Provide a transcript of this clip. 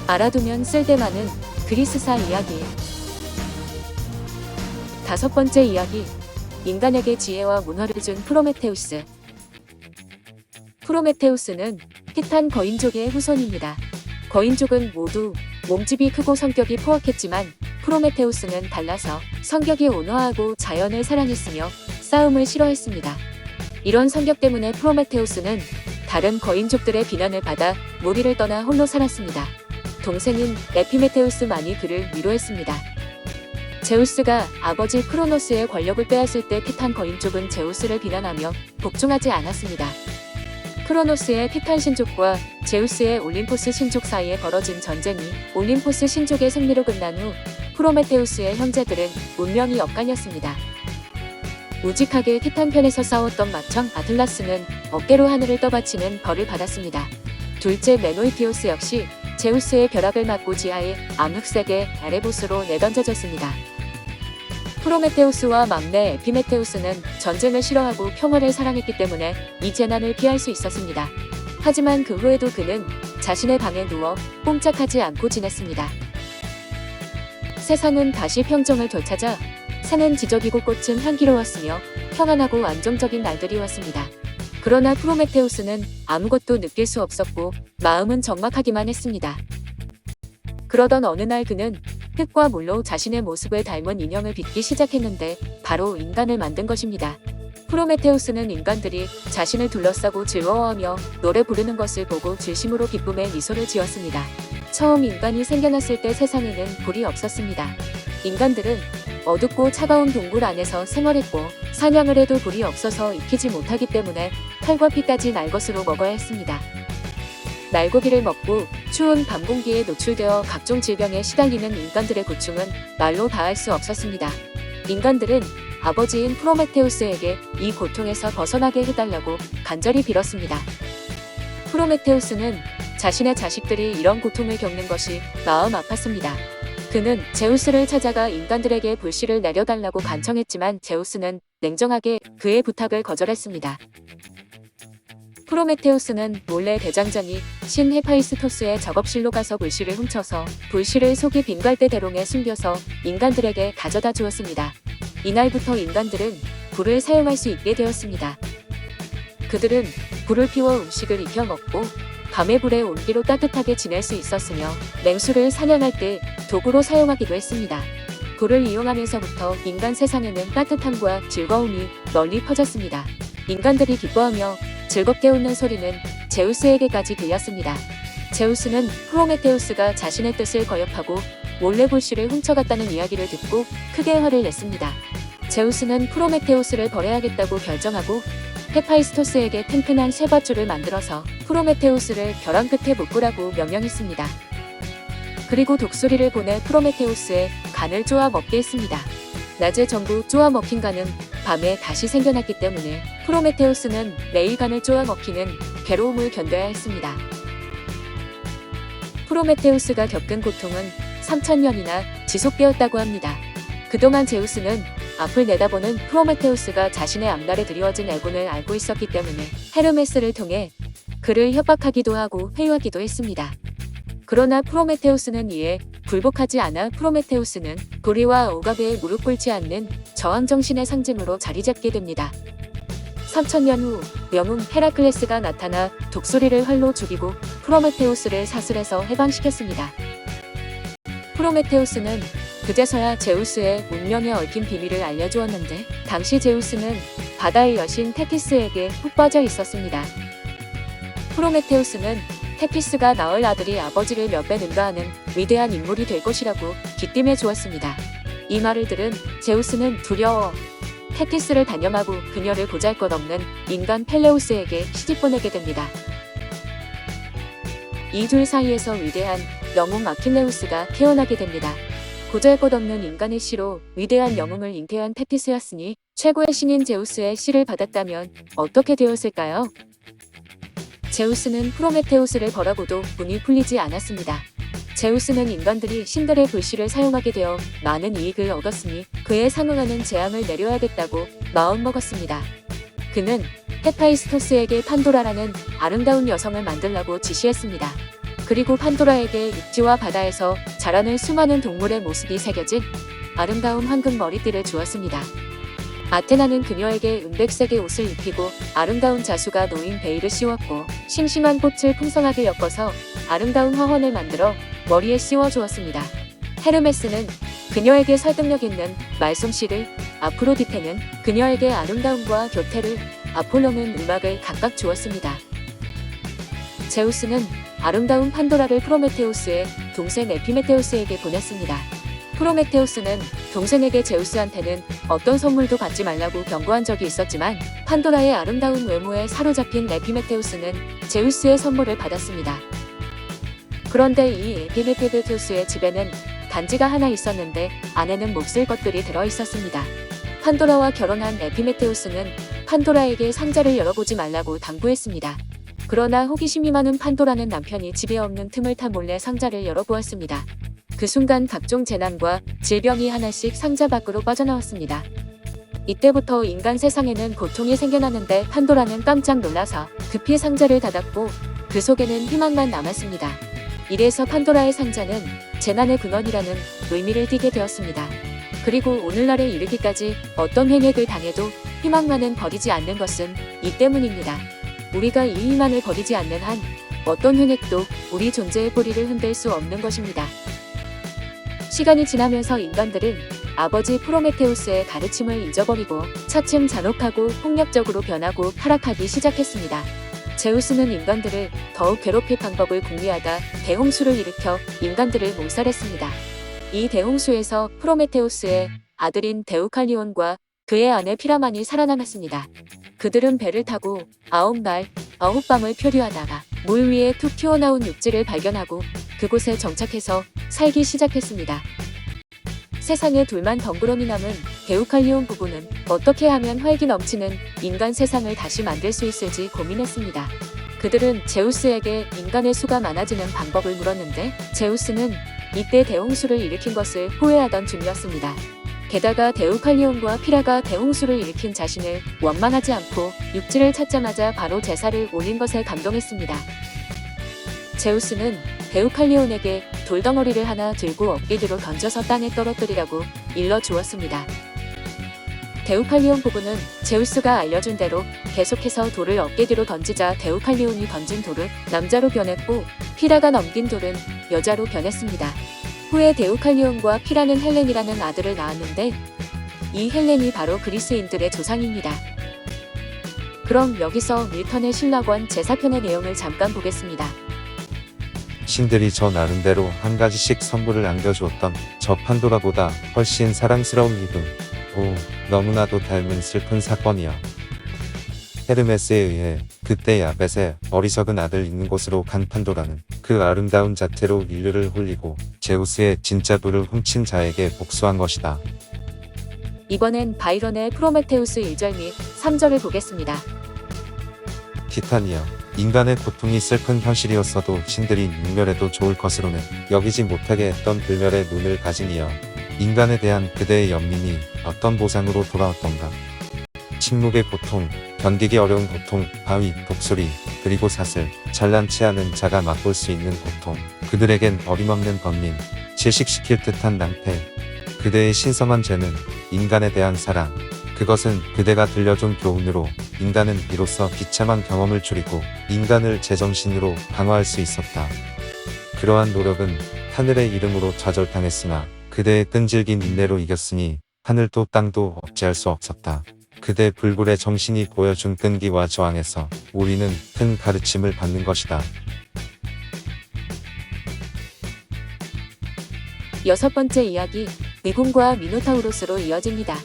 알아두면 쓸데많은 그리스사 이야기. 5번째 이야기. 인간에게 지혜와 문화를 준 프로메테우스. 프로메테우스는 티탄 거인족의 후손입니다. 거인족은 모두 몸집이 크고 성격이 포악했지만 프로메테우스는 달라서 성격이 온화하고 자연을 사랑했으며 싸움을 싫어했습니다. 이런 성격 때문에 프로메테우스는 다른 거인족들의 비난을 받아 무리를 떠나 홀로 살았습니다. 동생인 에피메테우스만이 그를 위로했습니다. 제우스가 아버지 크로노스의 권력을 빼앗을 때 티탄 거인족은 제우스를 비난하며 복종하지 않았습니다. 크로노스의 티탄 신족과 제우스의 올림포스 신족 사이에 벌어진 전쟁이 올림포스 신족의 승리로 끝난 후 프로메테우스의 형제들은 운명이 엇갈렸습니다. 우직하게 티탄 편에서 싸웠던 맏형 아틀라스는 어깨로 하늘을 떠받치는 벌을 받았습니다. 둘째 메노이티오스 역시 제우스의 벼락을 맞고 지하의 암흑색의 에레보스로 내던져졌습니다. 프로메테우스와 막내 에피메테우스는 전쟁을 싫어하고 평화를 사랑했기 때문에 이 재난을 피할 수 있었습니다. 하지만 그 후에도 그는 자신의 방에 누워 꼼짝하지 않고 지냈습니다. 세상은 다시 평정을 되찾아 새는 지저귀고 꽃은 향기로웠으며 평안하고 안정적인 날들이 왔습니다. 그러나 프로메테우스는 아무것도 느낄 수 없었고 마음은 적막하기만 했습니다. 그러던 어느 날 그는 흙과 물로 자신의 모습을 닮은 인형을 빚기 시작했는데 바로 인간을 만든 것입니다. 프로메테우스는 인간들이 자신을 둘러싸고 즐거워하며 노래 부르는 것을 보고 진심으로 기쁨에 미소를 지었습니다. 처음 인간이 생겨났을 때 세상에는 불이 없었습니다. 인간들은 어둡고 차가운 동굴 안에서 생활했고 사냥을 해도 불이 없어서 익히지 못하기 때문에 칼과 피까지 날 것으로 먹어야 했습니다. 날고기를 먹고 추운 밤 공기에 노출되어 각종 질병에 시달리는 인간들의 고충은 말로 다할 수 없었습니다. 인간들은 아버지인 프로메테우스에게 이 고통에서 벗어나게 해달라고 간절히 빌었습니다. 프로메테우스는 자신의 자식들이 이런 고통을 겪는 것이 마음 아팠습니다. 그는 제우스를 찾아가 인간들에게 불씨를 내려달라고 간청했지만 제우스는 냉정하게 그의 부탁을 거절했습니다. 프로메테우스는 몰래 대장장이 신 헤파이스토스의 작업실로 가서 불씨를 훔쳐서 불씨를 속이 빈 갈대 대롱에 숨겨서 인간들에게 가져다 주었습니다. 이날부터 인간들은 불을 사용할 수 있게 되었습니다. 그들은 불을 피워 음식을 익혀 먹고 밤의 불의 온기로 따뜻하게 지낼 수 있었으며 맹수를 사냥할 때 도구로 사용하기도 했습니다. 불을 이용하면서부터 인간 세상에는 따뜻함과 즐거움이 널리 퍼졌습니다. 인간들이 기뻐하며 즐겁게 웃는 소리는 제우스에게까지 들렸습니다. 제우스는 프로메테우스가 자신의 뜻을 거역하고 몰래 불씨를 훔쳐갔다는 이야기를 듣고 크게 화를 냈습니다. 제우스는 프로메테우스를 벌해야겠다고 결정하고 헤파이스토스에게 튼튼한 쇠밧줄을 만들어서 프로메테우스를 벼랑 끝에 묶으라고 명령했습니다. 그리고 독수리를 보내 프로메테우스의 간을 쪼아 먹게 했습니다. 낮에 전부 쪼아 먹힌 간은 밤에 다시 생겨났기 때문에 프로메테우스는 매일 간을 쪼아 먹히는 괴로움을 견뎌야 했습니다. 프로메테우스가 겪은 고통은 3000년이나 지속되었다고 합니다. 그동안 제우스는 앞을 내다보는 프로메테우스가 자신의 앞날에 드리워진 애군을 알고 있었기 때문에 헤르메스를 통해 그를 협박하기도 하고 회유하기도 했습니다. 그러나 프로메테우스는 이에 굴복하지 않아 프로메테우스는 도리와 오가베에 무릎 꿇지 않는 저항정신의 상징으로 자리잡게 됩니다. 3000년 후 영웅 헤라클레스가 나타나 독수리를 활로 죽이고 프로메테우스를 사슬해서 해방시켰습니다. 프로메테우스는 그제서야 제우스의 운명에 얽힌 비밀을 알려주었는데 당시 제우스는 바다의 여신 테티스에게 푹 빠져 있었습니다. 프로메테우스는 테티스가 낳을 아들이 아버지를 몇 배 능가하는 위대한 인물이 될 것이라고 기띔해 주었습니다. 이 말을 들은 제우스는 두려워 테티스를 단념하고 그녀를 보잘것없는 인간 펠레우스에게 시집보내게 됩니다. 이 둘 사이에서 위대한 영웅 아킬레우스가 태어나게 됩니다. 보잘것없는 인간의 씨로 위대한 영웅을 잉태한 테티스였으니 최고의 신인 제우스의 씨를 받았다면 어떻게 되었을까요? 제우스는 프로메테우스를 벌하고도 분이 풀리지 않았습니다. 제우스는 인간들이 신들의 불씨를 사용하게 되어 많은 이익을 얻었으니 그에 상응하는 재앙을 내려야겠다고 마음먹었습니다. 그는 헤파이스토스에게 판도라라는 아름다운 여성을 만들라고 지시했습니다. 그리고 판도라에게 육지와 바다에서 자라는 수많은 동물의 모습이 새겨진 아름다운 황금 머리띠를 주었습니다. 아테나는 그녀에게 은백색의 옷을 입히고 아름다운 자수가 놓인 베일을 씌웠고 싱싱한 꽃을 풍성하게 엮어서 아름다운 화환을 만들어 머리에 씌워 주었습니다. 헤르메스는 그녀에게 설득력 있는 말솜씨를, 아프로디테는 그녀에게 아름다움과 교태를, 아폴로는 음악을 각각 주었습니다. 제우스는 아름다운 판도라를 프로메테우스의 동생 에피메테우스에게 보냈습니다. 프로메테우스는 동생에게 제우스한테는 어떤 선물도 받지 말라고 경고한 적이 있었지만 판도라의 아름다운 외모에 사로잡힌 에피메테우스는 제우스의 선물을 받았습니다. 그런데 이 에피메테우스의 집에는 단지가 하나 있었는데 안에는 몹쓸 것들이 들어있었습니다. 판도라와 결혼한 에피메테우스는 판도라에게 상자를 열어보지 말라고 당부했습니다. 그러나 호기심이 많은 판도라는 남편이 집에 없는 틈을 타 몰래 상자를 열어보았습니다. 그 순간 각종 재난과 질병이 하나씩 상자 밖으로 빠져나왔습니다. 이때부터 인간 세상에는 고통이 생겨나는데 판도라는 깜짝 놀라서 급히 상자를 닫았고 그 속에는 희망만 남았습니다. 이래서 판도라의 상자는 재난의 근원이라는 의미를 띠게 되었습니다. 그리고 오늘날에 이르기까지 어떤 횡액을 당해도 희망만은 버리지 않는 것은 이 때문입니다. 우리가 이 희망을 버리지 않는 한 어떤 횡액도 우리 존재의 뿌리를 흔들 수 없는 것입니다. 시간이 지나면서 인간들은 아버지 프로메테우스의 가르침을 잊어버리고 차츰 잔혹하고 폭력적으로 변하고 타락하기 시작했습니다. 제우스는 인간들을 더욱 괴롭힐 방법을 궁리하다 대홍수를 일으켜 인간들을 몰살했습니다. 이 대홍수에서 프로메테우스의 아들인 데우칼리온과 그의 아내 피라만이 살아남았습니다. 그들은 배를 타고 9날 9밤을 표류하다가 물 위에 툭 튀어나온 육지를 발견하고 그곳에 정착해서 살기 시작했습니다. 세상에 둘만 덩그러니 남은 데우칼리온 부부는 어떻게 하면 활기 넘치는 인간 세상을 다시 만들 수 있을지 고민했습니다. 그들은 제우스에게 인간의 수가 많아지는 방법을 물었는데 제우스는 이때 대홍수를 일으킨 것을 후회하던 중이었습니다. 게다가 데우칼리온과 피라가 대홍수를 일으킨 자신을 원망하지 않고 육지를 찾자마자 바로 제사를 올린 것에 감동했습니다. 제우스는 데우칼리온에게 돌덩어리를 하나 들고 어깨 뒤로 던져서 땅에 떨어뜨리라고 일러주었습니다. 데우칼리온 부부는 제우스가 알려준 대로 계속해서 돌을 어깨 뒤로 던지자 데우칼리온이 던진 돌은 남자로 변했고 피라가 넘긴 돌은 여자로 변했습니다. 후에 데우칼리온과 피라는 헬렌이라는 아들을 낳았는데 이 헬렌이 바로 그리스인들의 조상입니다. 그럼 여기서 밀턴의 신라권 제4편의 내용을 잠깐 보겠습니다. 신들이 저 나름대로 한 가지씩 선물을 안겨주었던 저 판도라보다 훨씬 사랑스러운 이분. 오, 너무나도 닮은 슬픈 사건이야. 헤르메스에 의해 그때 야벳의 어리석은 아들 있는 곳으로 간 판도라는 그 아름다운 자태로 인류를 홀리고 제우스의 진짜 부를 훔친 자에게 복수한 것이다. 이번엔 바이런의 프로메테우스 1절 및 3절을 보겠습니다. 티타니아, 인간의 고통이 슬픈 현실이었어도 신들이 능멸해도 좋을 것으로는 여기지 못하게 했던 불멸의 눈을 가진 이여, 인간에 대한 그대의 연민이 어떤 보상으로 돌아왔던가. 침묵의 고통, 견디기 어려운 고통, 바위, 독수리, 그리고 사슬, 잘난치 않은 자가 맛볼 수 있는 고통, 그들에겐 어림없는 번민, 질식시킬 듯한 낭패. 그대의 신성한 죄는 인간에 대한 사랑, 그것은 그대가 들려준 교훈으로 인간은 비로소 비참한 경험을 줄이고 인간을 제정신으로 강화할 수 있었다. 그러한 노력은 하늘의 이름으로 좌절당했으나 그대의 끈질긴 인내로 이겼으니 하늘도 땅도 어찌할 수 없었다. 그대 불굴의 정신이 보여준 끈기와 저항에서 우리는 큰 가르침을 받는 것이다. 여섯 번째 이야기, 미군과 미노타우로스로 이어집니다.